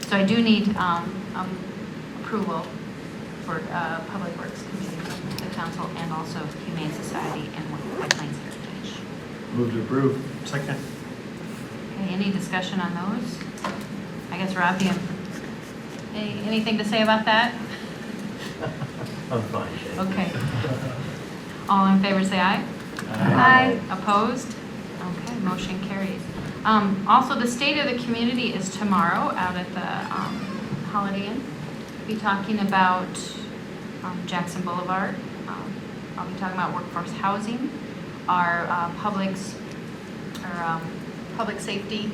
So I do need approval for Public Works Committee, the council, and also Humane Society and High Plains Heritage. Move to approve. Second. Okay, any discussion on those? I guess, Rob, you have anything to say about that? I'm fine. Okay. All in favor, say aye. Aye. Opposed? Okay, motion carries. Also, the State of the Community is tomorrow out at the Holiday Inn. We'll be talking about Jackson Boulevard. I'll be talking about workforce housing, our public safety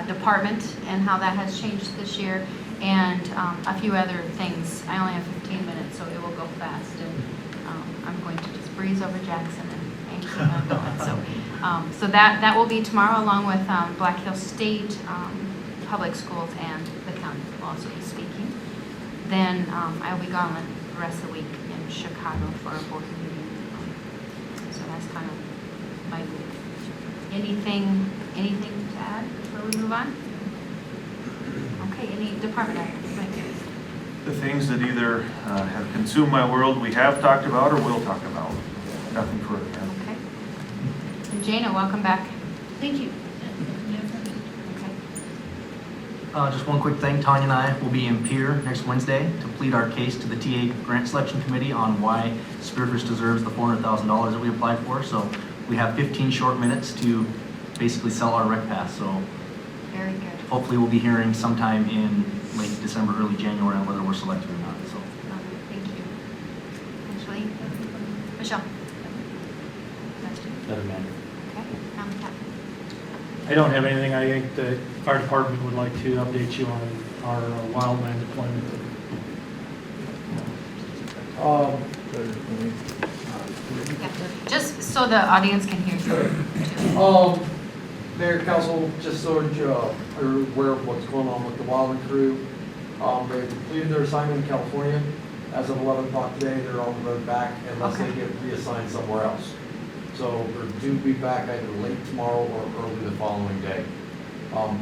department and how that has changed this year, and a few other things. I only have 15 minutes, so it will go fast, and I'm going to just breeze over Jackson and keep on going. So that will be tomorrow, along with Black Hills State Public Schools and the county will also be speaking. Then I'll be gone the rest of the week in Chicago for a board meeting. So that's kind of my week. Anything to add before we move on? Okay, any department items? Thank you. The things that either have consumed my world we have talked about or will talk about. Nothing further. Okay. And Jana, welcome back. Thank you. Okay. Just one quick thing, Tanya and I will be in Pier next Wednesday to plead our case to the TA Grant Selection Committee on why Spearfish deserves the $400,000 that we applied for. So we have 15 short minutes to basically sell our rec pass. So Very good. hopefully we'll be hearing sometime in late December, early January on whether we're selected or not. So Thank you. Ashley? Michelle? Doesn't matter. Okay. Kat? I don't have anything. I think the fire department would like to update you on our wildland deployment. Yeah. Just so the audience can hear you too. Mayor, council, just so you are aware of what's going on with the Wildland crew. They completed their assignment in California. As of 11 o'clock today, they're on the road back unless they get reassigned somewhere else. So they're due to be back either late tomorrow or early the following day.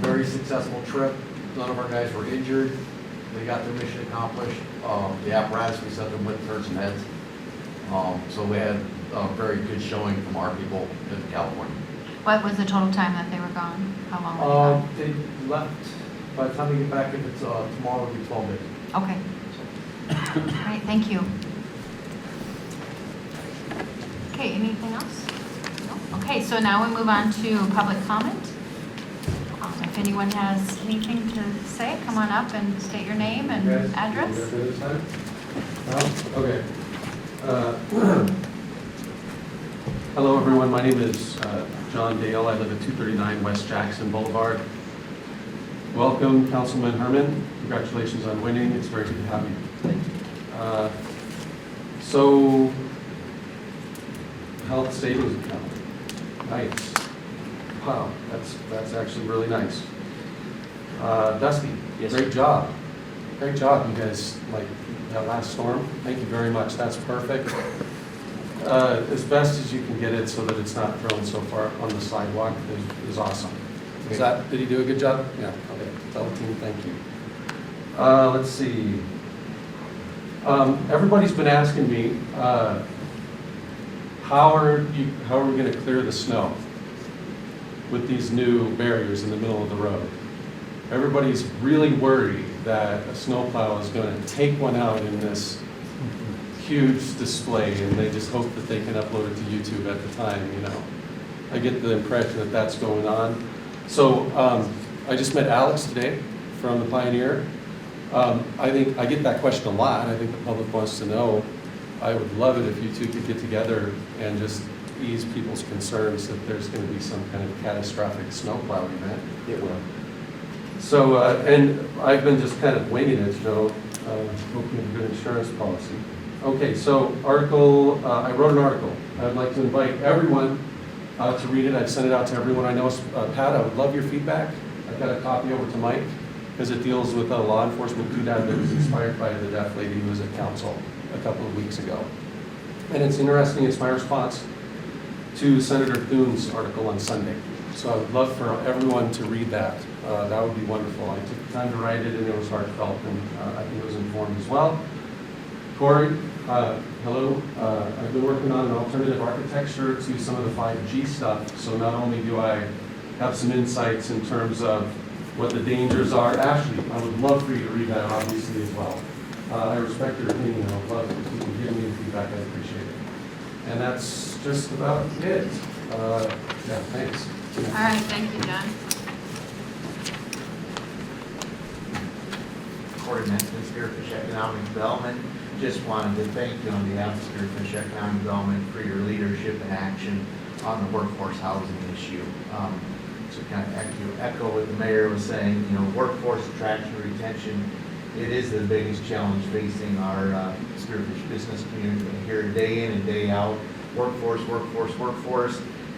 Very successful trip. None of our guys were injured. They got their mission accomplished. The apparatus we sent them with turned some heads. So we had a very good showing from our people in California. What was the total time that they were gone? How long were they gone? They left, by the time we get back, if it's tomorrow, it'll be 12 days. Okay. All right, thank you. Okay, anything else? No? Okay, so now we move on to public comment. If anyone has anything to say, come on up and state your name and address. Okay. Hello, everyone. My name is John Dale. I live at 239 West Jackson Boulevard. Welcome, Councilman Herman. Congratulations on winning. It's very good to have you. So, health savings account. Nice. Wow, that's actually really nice. Dusty, Yes, great job. Great job, you guys, like that last storm. Thank you very much. That's perfect. As best as you can get it so that it's not thrown so far on the sidewalk is awesome. Did he do a good job? Yeah, okay. Tell the team thank you. Let's see. Everybody's been asking me, how are we going to clear the snow with these new barriers in the middle of the road? Everybody's really worried that a snowplow is going to take one out in this huge display, and they just hope that they can upload it to YouTube at the time, you know. I get the impression that that's going on. So I just met Alex today from the Pioneer. I think I get that question a lot. I think the public wants to know. I would love it if you two could get together and just ease people's concerns that there's going to be some kind of catastrophic snowplow event. It will. So, and I've been just kind of winging it, you know, hoping for a good insurance policy. Okay, so I wrote an article. I'd like to invite everyone to read it. I've sent it out to everyone I know. Pat, I would love your feedback. I've got a copy over to Mike because it deals with a law enforcement doodad that was inspired by the deaf lady who was at council a couple of weeks ago. And it's interesting. It's my response to Senator Thune's article on Sunday. So I would love for everyone to read that. That would be wonderful. I took the time to write it, and it was heartfelt, and I think it was informed as well. Corey, hello. I've been working on an alternative architecture to some of the 5G stuff. So not only do I have some insights in terms of what the dangers are, Ashley, I would love for you to read that, obviously, as well. I respect your opinion. I would love if you can give me feedback. I appreciate it. And that's just about it. Yeah, thanks. All right, thank you, John. Corey Menton, Spearfish Economic Development. Just wanted to thank you on behalf of Spearfish Economic Development for your leadership and action on the workforce housing issue. To kind of echo what the mayor was saying, you know, workforce attraction, retention, it is the biggest challenge facing our Spearfish business community. We hear day in and day out, workforce,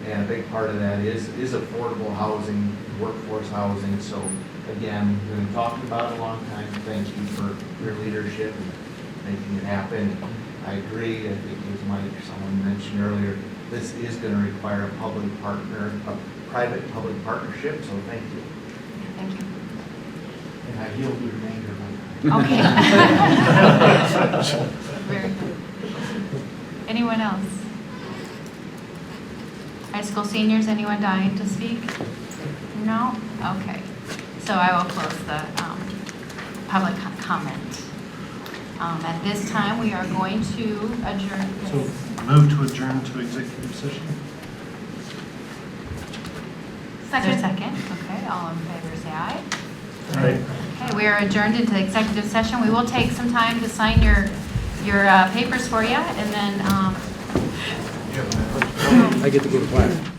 and a big part of that is affordable housing, workforce housing. So again, we've been talking about it a long time. Thank you for your leadership and making it happen. I agree. I think it was Mike or someone mentioned earlier, this is going to require a private-public partnership, so thank you. Thank you. And I yield the remainder of my time. Okay. Very good. Anyone else? High school seniors, anyone dying to speak? No? Okay. So I will close the public comment. At this time, we are going to adjourn. So move to adjourn to executive session. Second. Okay, all in favor, say aye. Aye. Okay, we are adjourned into executive session. We will take some time to sign your papers for you, and then I get to go to class.